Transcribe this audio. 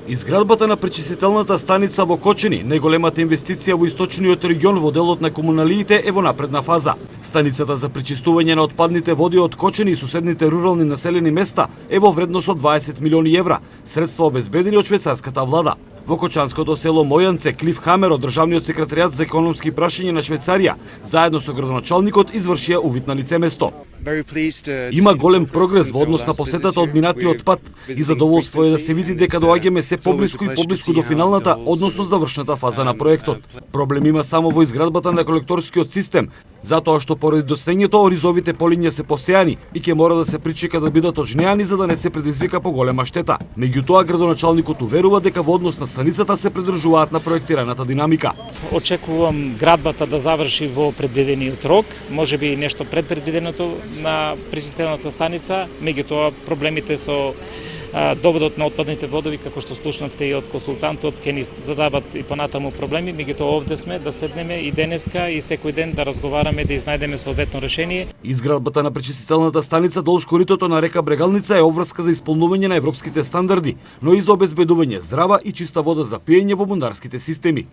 Изградбата на пречистителната станица во Кочени, најголемата инвестиција во источниот регион во делот на комуналиите, е во напредна фаза. Станицата за пречистување на отпадните води од Кочени и суседните рурални населени места е во вредност од 20 милиони евра, средства обезбедени од швајцарската влада. Во кочанското село Мојанце, Клиф Хамер од Државниот секретаријат за економски прашања на Швајцарија, заедно со градоначалникот извршија увид на лице место. Има голем прогрес во однос на посетата од минатиот пат и задоволство е да се види дека доаѓаме се поблиску и поблиску до финалната, односно завршната фаза на проектот. Проблем има само во изградбата на колекторскиот систем, затоа што поради достењето оризовите полиња се посеани и ќе мора да се причека да бидат отжнеани за да не се предизвика поголема штета. Меѓутоа градоначалникот уверува дека во однос на станицата се придржуваат на проектираната динамика. Очекувам градбата да заврши во предвидениот рок, можеби нешто пред предвиденото на пречистителната станица, меѓутоа проблемите со доводот на отпадните водови, како што слушнавте и од консултантот, ќе ни задават и понатаму проблеми, меѓутоа овде сме да седнеме и денеска и секој ден да разговараме, да изнајдеме соодветно решение. Изградбата на пречистителната станица долж коритото на река Брегалница е обврска за исполнување на европските стандарди, но и за обезбедување здрава и чиста вода за пиење во бунарските системи.